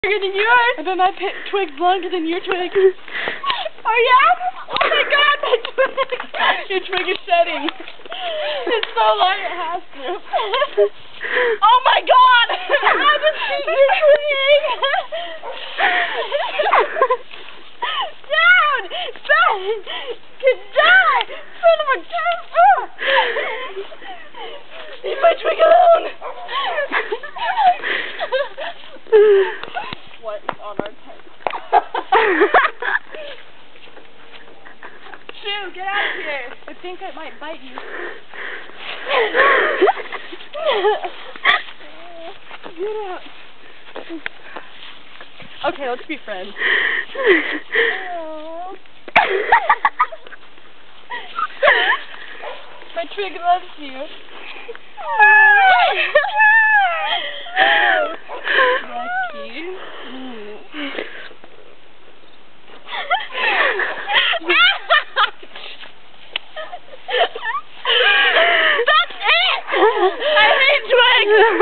Bigger than yours. And then I picked twigs longer than your twig. Oh yeah? Oh my god, my twig! Your twig is shedding. It's so long it has to. Oh my god! I just beat your twig! Down! Son! Could die! Son of a gun! Leave my twig alone! What is on our tent? Shoo, get out of here! I think it might bite you. Get out. Okay, let's be friends. My twig loves you. Lucky. That's it! I hate twigs!